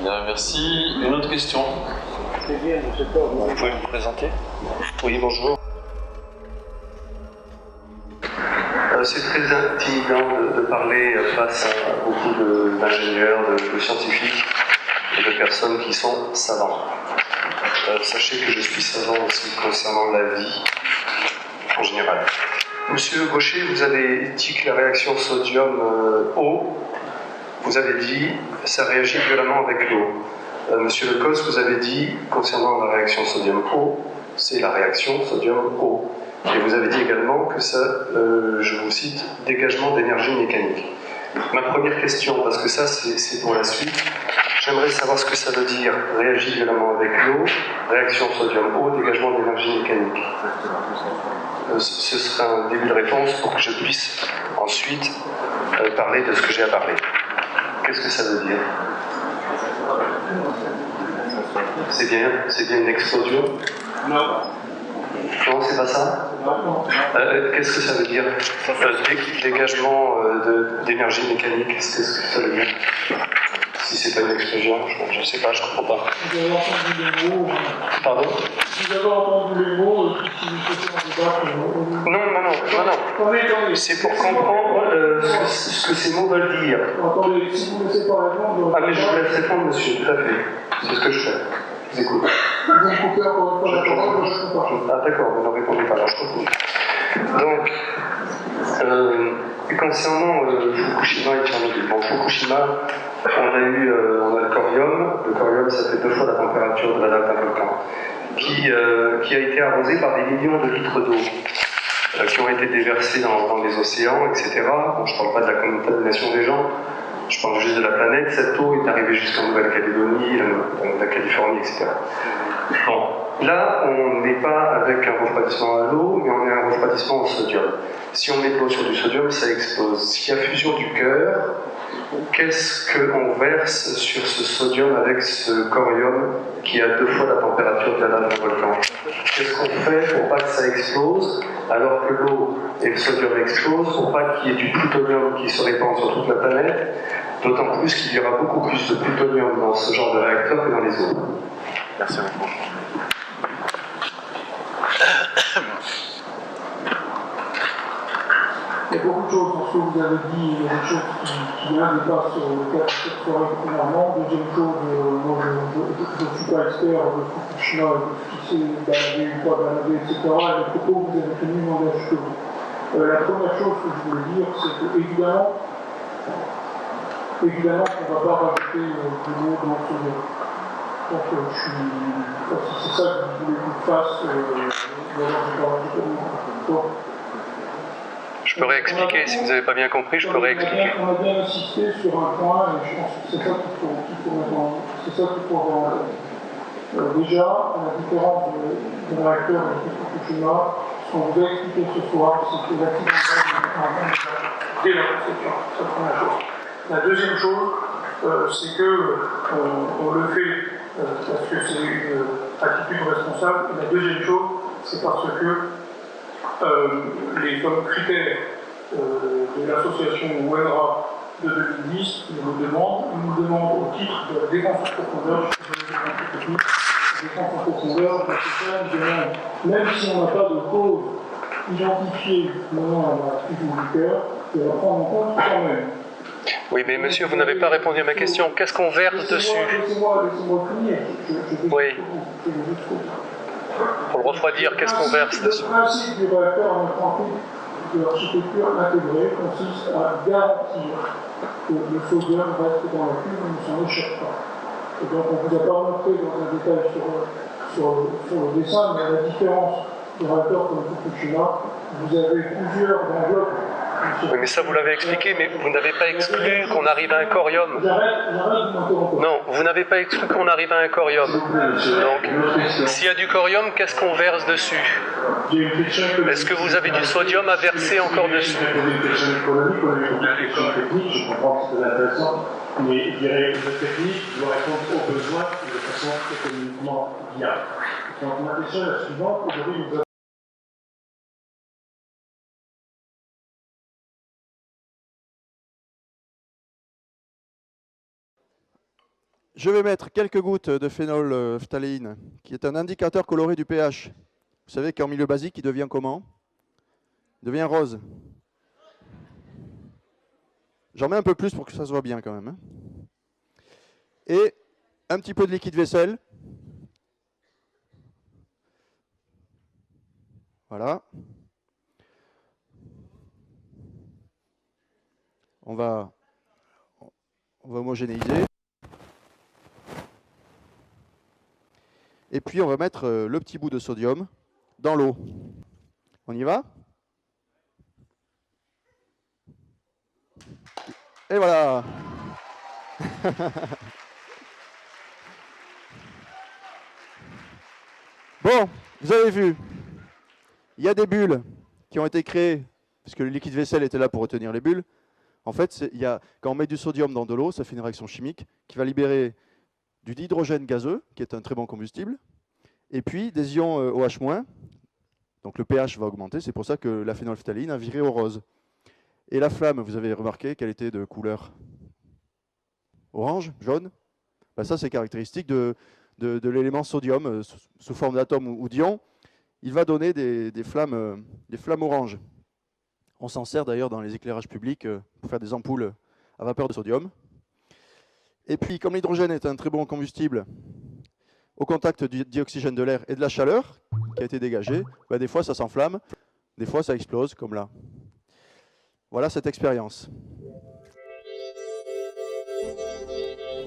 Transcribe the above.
Bien, merci. Une autre question? Vous pouvez vous présenter? Oui, bonjour. C'est très intimidant de parler face à beaucoup d'ingénieurs, de scientifiques et de personnes qui sont savants. Sachez que je suis savant aussi concernant la vie en général. Monsieur Gaucher, vous avez dit que la réaction sodium-eau, vous avez dit ça réagit violemment avec l'eau. Monsieur Lecos, vous avez dit concernant la réaction sodium-eau, c'est la réaction sodium-eau. Et vous avez dit également que ça, je vous cite, dégagement d'énergie mécanique. Ma première question, parce que ça c'est pour la suite, j'aimerais savoir ce que ça veut dire réagit violemment avec l'eau, réaction sodium-eau, dégagement d'énergie mécanique. Ce serait un début de réponse pour que je puisse ensuite parler de ce que j'ai à parler. Qu'est-ce que ça veut dire? C'est bien une explosion? Non. Non, c'est pas ça? Qu'est-ce que ça veut dire? Dégagement d'énergie mécanique, qu'est-ce que ça veut dire? Si c'est pas une explosion, je ne sais pas, je ne comprends pas. Vous avez entendu les mots. Pardon? Vous avez entendu les mots, si vous souhaitez en débattre. Non. C'est pour comprendre ce que ces mots veulent dire. Attendez, si vous ne laissez pas répondre. Ah, mais je vous laisse répondre, monsieur, tout à fait. C'est ce que je fais. Je vous écoute. Vous me coupez encore une fois la parole, je ne réponds pas. Ah, d'accord, vous ne répondez pas, alors je continue. Donc, concernant Fukushima et Tchernobyl. Bon, Fukushima, on a le corium. Le corium, ça fait 2 fois la température de la lave d'un volcan, qui a été arrosé par des millions de litres d'eau, qui ont été déversés dans les océans, etc. Bon, je ne parle pas de la contamination des gens, je parle juste de la planète. Cette eau est arrivée jusqu'en Nouvelle-Calédonie, la Californie, etc. Bon, là, on n'est pas avec un refroidissement à l'eau, mais on est un refroidissement au sodium. Si on met de l'eau sur du sodium, ça explose. S'il y a fusion du cœur, qu'est-ce qu'on verse sur ce sodium avec ce corium qui a 2 fois la température de la lave du volcan? Qu'est-ce qu'on fait pour pas que ça explose, alors que l'eau et le sodium explosent, pour pas qu'il y ait du plutonium qui se répande sur toute la planète, d'autant plus qu'il y aura beaucoup plus de plutonium dans ce genre de réacteur que dans les autres. Merci beaucoup. Il y a beaucoup de choses dans ce que vous avez dit, il y a des choses qui dépassent le cas de cette soirée premièrement. Deuxième chose, moi je ne suis pas expert de Fukushima et de ce qui s'est baladé ou pas baladé, etc. Et les propos que vous avez tenus n'engagent que vous. La première chose que je voulais dire, c'est que évidemment on ne va pas rajouter de l'eau dans ce lieu. Donc si c'est ça que vous voulez qu'on fasse, alors je ne vais pas rajouter de l'eau. Je peux réexpliquer, si vous n'avez pas bien compris, je peux réexpliquer. On a bien insisté sur un point, et je pense que c'est ça qu'il faut avoir en tête. Déjà, à la différence de réacteur de Fukushima, ce qu'on vous a expliqué ce soir, c'est que l'accident dès la conception. C'est la première chose. La deuxième chose, c'est qu'on le fait parce que c'est une attitude responsable. Et la deuxième chose, c'est parce que les fameux critères de l'association WENRA de 2010 nous demandent au titre de la défense en profondeur, défense en profondeur, même si on n'a pas de cause identifiée menant à la fusion du cœur, de la prendre en compte quand même. Oui, mais monsieur, vous n'avez pas répondu à ma question. Qu'est-ce qu'on verse dessus? Laissez-moi finir. Oui. Pour le refroidir, qu'est-ce qu'on verse dessus? Le principe du réacteur en informatique de l'architecture intégrée consiste à garantir que le sodium reste dans la cuve et ne s'en échappe pas. Et donc on ne vous a pas montré dans un détail sur le dessin, mais à la différence du réacteur comme Fukushima, vous avez plusieurs enveloppes. Oui, mais ça vous l'avez expliqué, mais vous n'avez pas exclu qu'on arrive à un corium. J'arrête de m'interrompre. Non, vous n'avez pas exclu qu'on arrive à un corium. Donc, s'il y a du corium, qu'est-ce qu'on verse dessus? Est-ce que vous avez du sodium à verser encore dessus? Je comprends que c'est intéressant, mais je dirais que le technique doit répondre aux besoins de façon économiquement viable. Donc ma question est la suivante. Aujourd'hui, nous avons Je vais mettre quelques gouttes de phénolphtaléine, qui est un indicateur coloré du pH. Vous savez qu'en milieu basique, il devient comment? Il devient rose. J'en mets un peu plus pour que ça se voit bien quand même. Hein. Et un petit peu de liquide vaisselle. Voilà. On va homogénéiser. Et puis on va mettre le petit bout de sodium dans l'eau. On y va? Et voilà. Bon, vous avez vu, il y a des bulles qui ont été créées, puisque le liquide vaisselle était là pour retenir les bulles. En fait, quand on met du sodium dans de l'eau, ça fait une réaction chimique qui va libérer du dihydrogène gazeux, qui est un très bon combustible, et puis des ions OH-, donc le pH va augmenter, c'est pour ça que la phénolphtaléine a viré au rose. Et la flamme, vous avez remarqué qu'elle était de couleur orange, jaune. Ben ça, c'est caractéristique de l'élément sodium sous forme d'atome ou d'ion. Il va donner des flammes oranges. On s'en sert d'ailleurs dans les éclairages publics pour faire des ampoules à vapeur de sodium. Et puis, comme l'hydrogène est un très bon combustible, au contact du dioxygène de l'air et de la chaleur qui a été dégagée, ben des fois ça s'enflamme, des fois ça explose, comme là. Voilà cette expérience.